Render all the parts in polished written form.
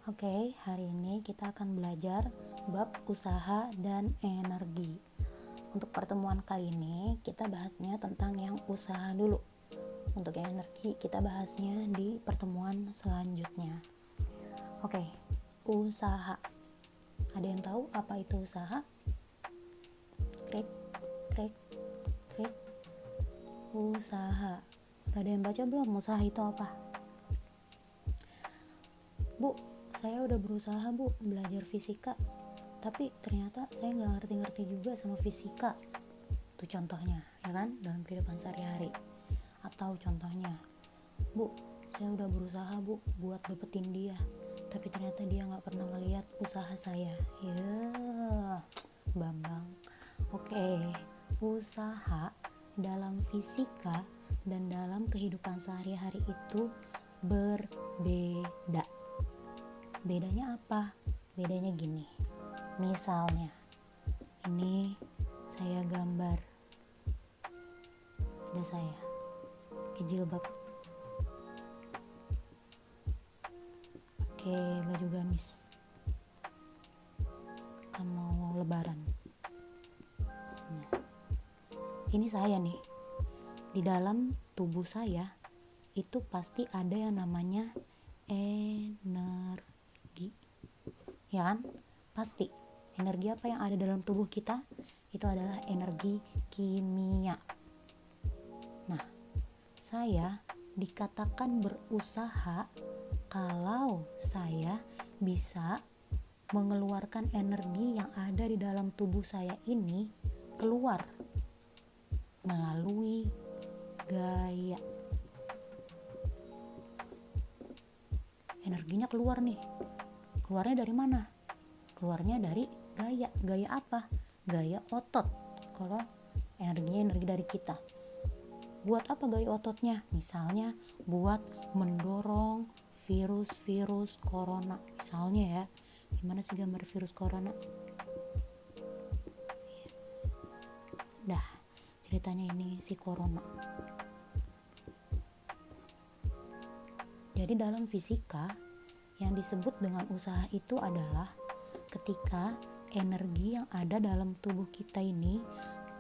Oke, hari ini kita akan belajar bab usaha dan energi. Untuk pertemuan kali ini kita bahasnya tentang yang usaha dulu. Untuk yang energi kita bahasnya di pertemuan selanjutnya. Oke, usaha. Ada yang tahu apa itu usaha? Krik, krik, krik. Usaha. Udah ada yang baca belum usaha itu apa? Bu, saya udah berusaha bu belajar fisika, tapi ternyata saya nggak ngerti-ngerti juga sama fisika. Itu contohnya, ya kan, dalam kehidupan sehari-hari. Atau contohnya, bu, saya udah berusaha bu buat dapetin dia, tapi ternyata dia nggak pernah ngeliat usaha saya. Ya, Bambang. Oke, usaha dalam fisika dan dalam kehidupan sehari-hari itu berbeda. Bedanya apa? Bedanya gini. Misalnya, ini saya gambar. Ada saya pakai jilbab. Pakai baju gamis. Kan mau lebaran. Nah, ini saya nih. Di dalam tubuh saya itu pasti ada yang namanya energi. Ya kan? Pasti. Energi apa yang ada dalam tubuh kita? Itu adalah energi kimia. Nah, saya dikatakan berusaha kalau saya bisa mengeluarkan energi yang ada di dalam tubuh saya ini keluar melalui gaya. Energinya keluar nih. Keluarnya dari mana? Keluarnya dari gaya. Gaya apa? Gaya otot. Kalau energinya energi dari kita. Buat apa gaya ototnya? Misalnya buat mendorong virus-virus corona. Misalnya ya, gimana sih gambar virus corona? Dah, ceritanya ini si corona. Jadi dalam fisika yang disebut dengan usaha itu adalah ketika energi yang ada dalam tubuh kita ini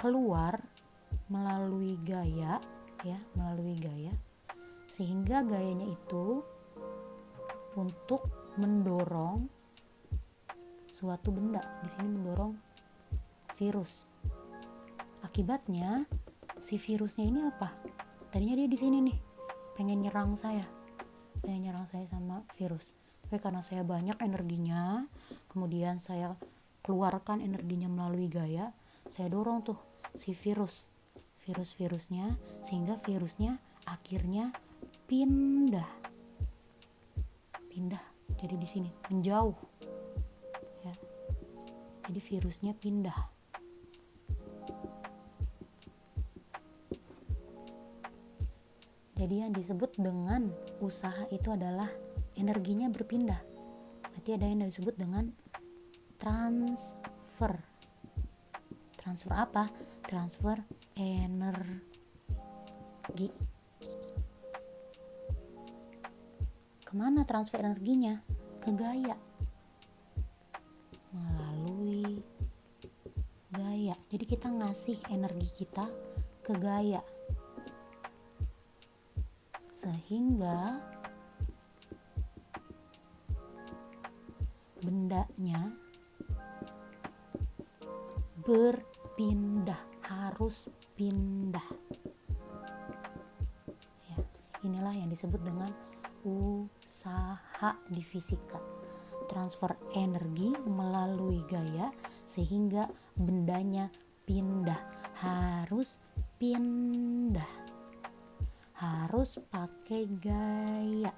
keluar melalui gaya, ya, melalui gaya, sehingga gayanya itu untuk mendorong suatu benda. Di sini mendorong virus. Akibatnya si virusnya ini apa? Tadinya dia di sini nih, pengen nyerang saya sama virus. Tapi karena saya banyak energinya, kemudian saya keluarkan energinya melalui gaya, saya dorong tuh si virusnya, sehingga virusnya akhirnya pindah jadi di sini menjauh, ya. Jadi virusnya pindah. Jadi yang disebut dengan usaha itu adalah energinya berpindah. Berarti ada yang disebut dengan transfer. Transfer apa? Transfer energi. Kemana transfer energinya? Ke gaya. Melalui gaya. Jadi kita ngasih energi kita ke gaya. Sehingga bendanya berpindah, harus pindah. Ya, inilah yang disebut dengan usaha di fisika. Transfer energi melalui gaya sehingga bendanya pindah, harus pindah. Harus pakai gaya.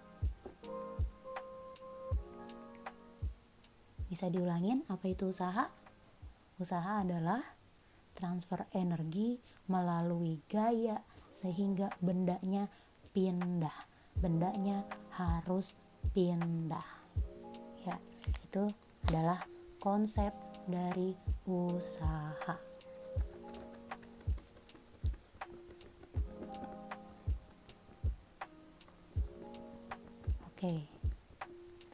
Bisa diulangin apa itu usaha? Usaha adalah transfer energi melalui gaya sehingga bendanya pindah. Bendanya harus pindah. Ya, itu adalah konsep dari usaha. Oke.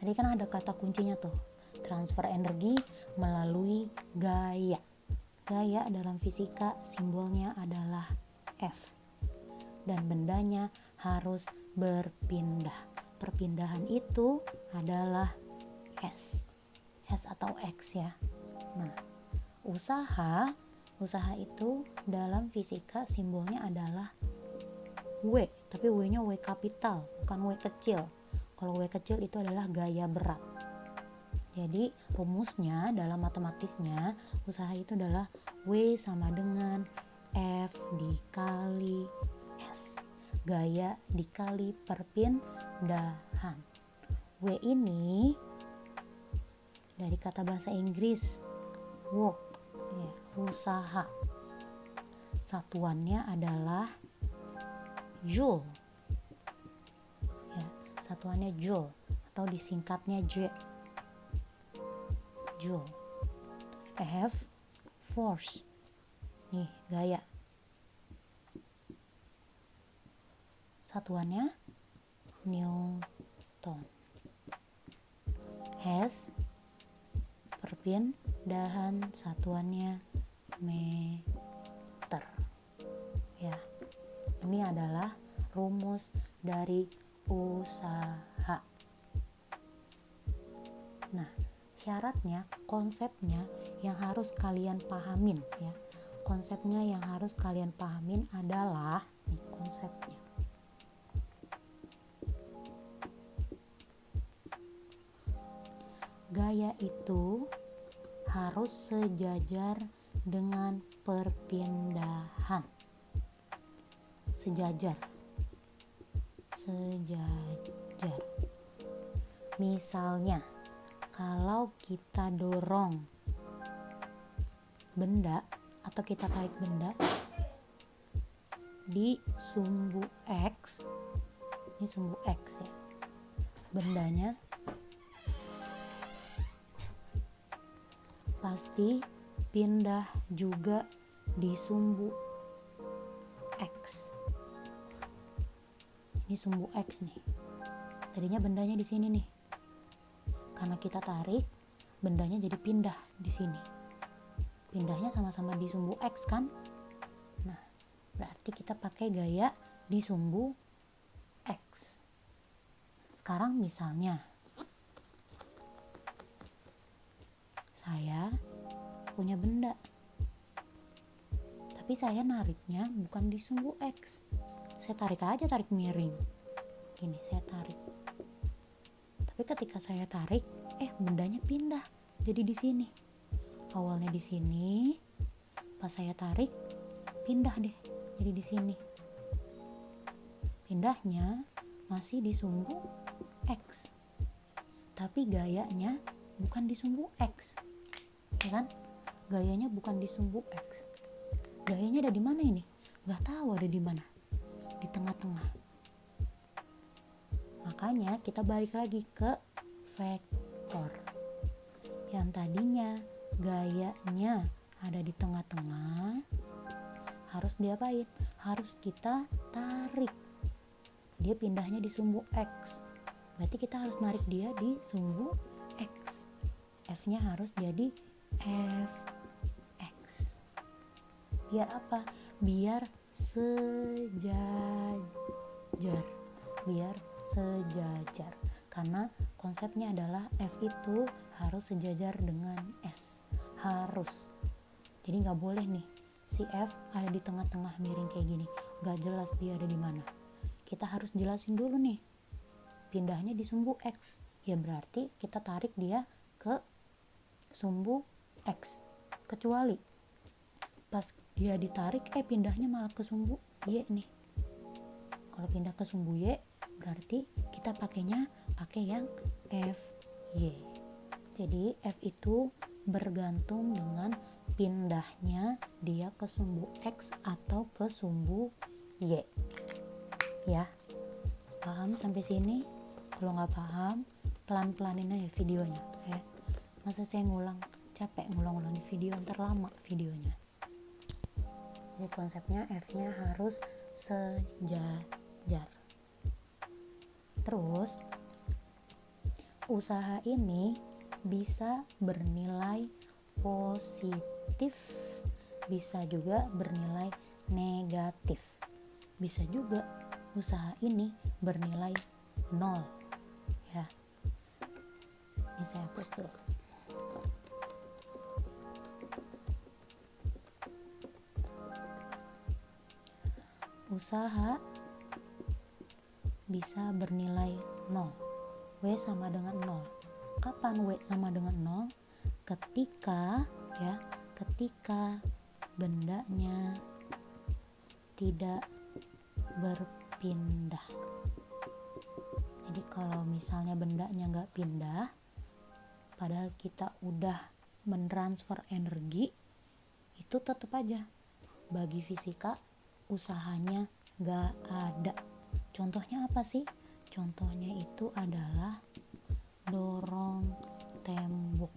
Tadi kan ada kata kuncinya tuh, transfer energi melalui gaya. Gaya dalam fisika simbolnya adalah F. Dan bendanya harus berpindah. Perpindahan itu adalah S. S atau X ya. Nah, usaha itu dalam fisika simbolnya adalah W, tapi W-nya W kapital, bukan W kecil. Kalau W kecil itu adalah gaya berat. Jadi rumusnya dalam matematisnya, usaha itu adalah W sama dengan F dikali S. Gaya dikali perpindahan. W ini dari kata bahasa Inggris work, ya, usaha. Satuannya adalah joule. Ya, satuannya joule atau disingkatnya J. Joule. F force. Nih, gaya. Satuannya Newton. S perpindahan, satuannya meter. Ya. Ini adalah rumus dari usaha. Nah, syaratnya, konsepnya yang harus kalian pahamin ya. Konsepnya yang harus kalian pahamin adalah nih konsepnya. Gaya itu harus sejajar dengan perpindahan. Sejajar. Misalnya, kalau kita dorong benda atau kita tarik benda di sumbu X, ini sumbu X ya, bendanya pasti pindah juga di sumbu X. Ini sumbu X nih. Tadinya bendanya di sini nih. Karena kita tarik, bendanya jadi pindah di sini. Pindahnya sama-sama di sumbu X kan? Nah, berarti kita pakai gaya di sumbu X. Sekarang misalnya saya punya benda, tapi saya nariknya bukan di sumbu X. Saya tarik aja, tarik miring gini, saya tarik. Tapi ketika saya tarik, bendanya pindah jadi di sini. Awalnya di sini, pas saya tarik pindah deh jadi di sini. Pindahnya masih di sumbu X, tapi gayanya bukan di sumbu X, ya kan? Gayanya bukan di sumbu X. Gayanya ada di mana ini? Gak tahu ada di mana. Di tengah-tengah. Makanya kita balik lagi ke vektor. Yang tadinya gayanya ada di tengah-tengah, harus diapain? Harus kita tarik. Dia pindahnya di sumbu X. Berarti kita harus narik dia di sumbu X. F-nya harus jadi Fx. Biar apa? Biar sejajar. Biar sejajar. Karena konsepnya adalah F itu harus sejajar dengan S. Harus. Jadi nggak boleh nih si F ada di tengah-tengah miring kayak gini. Nggak jelas dia ada di mana. Kita harus jelasin dulu nih. Pindahnya di sumbu X. Ya berarti kita tarik dia ke sumbu X. Kecuali pas dia ditarik pindahnya malah ke sumbu Y nih. Kalau pindah ke sumbu Y berarti kita pakai yang FY. Jadi F itu bergantung dengan pindahnya dia ke sumbu X atau ke sumbu Y. Ya, paham sampai sini? Kalau nggak paham, pelan-pelanin aja videonya ya. Masa saya capek ngulang-ulang di video, ntar lama videonya. Jadi konsepnya F-nya harus sejajar. Terus usaha ini bisa bernilai positif, bisa juga bernilai negatif, bisa juga usaha ini bernilai 0 ya. Ini saya hapus dulu. Usaha bisa bernilai 0. W sama dengan 0. Kapan W sama dengan 0? Ketika bendanya tidak berpindah. Jadi kalau misalnya bendanya nggak pindah, padahal kita udah mentransfer energi, itu tetap aja bagi fisika usahanya nggak ada. Contohnya apa sih? Contohnya itu adalah dorong tembok.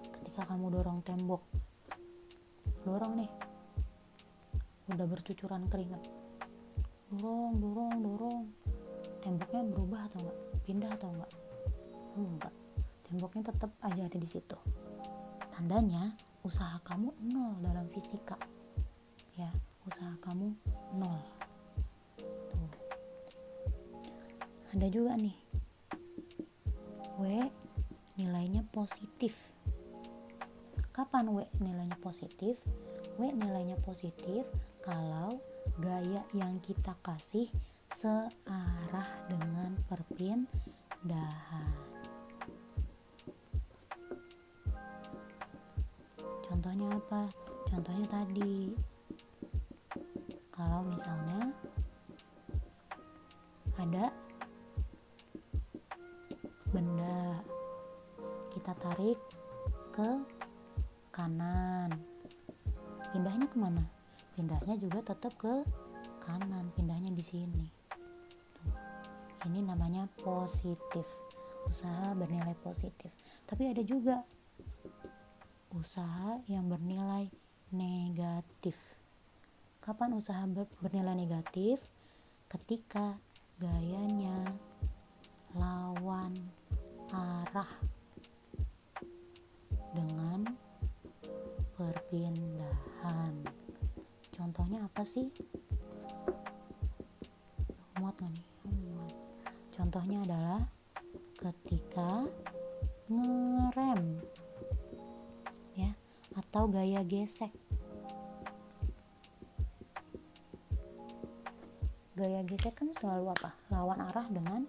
Ketika kamu dorong tembok, dorong nih, udah bercucuran keringat, dorong, temboknya berubah atau enggak? Pindah atau enggak? Enggak, temboknya tetap aja ada di situ. Tandanya usaha kamu 0 dalam fisika ya, usaha kamu 0. Tuh. Ada juga nih, W nilainya positif. Kapan W nilainya positif? W nilainya positif kalau gaya yang kita kasih searah dengan perpindahan. Contohnya apa? Contohnya tadi, kalau misalnya ada benda, kita tarik ke kanan, pindahnya kemana? Pindahnya juga tetap ke kanan, pindahnya di sini. Tuh. Ini namanya positif, usaha bernilai positif. Tapi ada juga usaha yang bernilai negatif. Kapan usaha bernilai negatif? Ketika gayanya lawan arah dengan perpindahan. Contohnya apa sih? Muat gak nih? Muat. Contohnya adalah ketika ngerem ya, atau gaya gesek. Gaya gesek kan selalu apa? Lawan arah dengan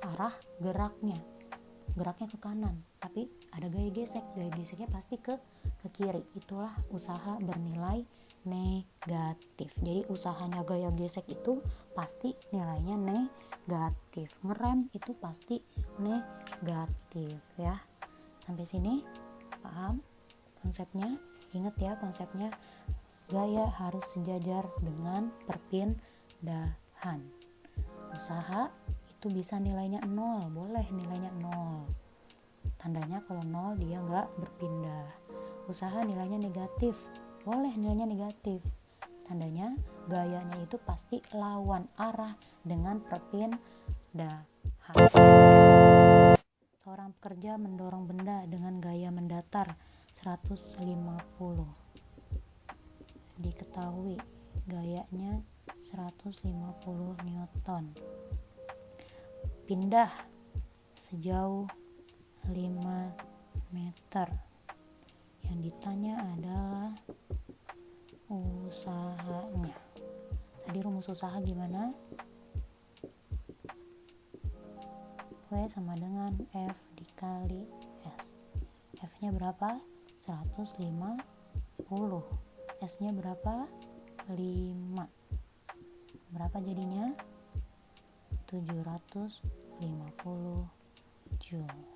arah geraknya ke kanan, tapi ada gaya geseknya pasti ke kiri. Itulah usaha bernilai negatif. Jadi usahanya gaya gesek itu pasti nilainya negatif. Ngerem itu pasti negatif ya. Sampai sini paham konsepnya? Ingat ya konsepnya, gaya harus sejajar dengan perpindahan. Usaha itu bisa nilainya 0, boleh nilainya 0. Tandanya kalau 0 dia nggak berpindah. Usaha nilainya negatif, boleh nilainya negatif. Tandanya gayanya itu pasti lawan arah dengan perpindahan. Seorang pekerja mendorong benda dengan gaya mendatar 150. Diketahui gayanya 150 Newton. Pindah sejauh 5 meter. Yang ditanya adalah usahanya. Tadi rumus usaha gimana? W sama dengan F dikali S. F-nya berapa? 150. S-nya berapa? 5. Berapa jadinya? 750 Joule.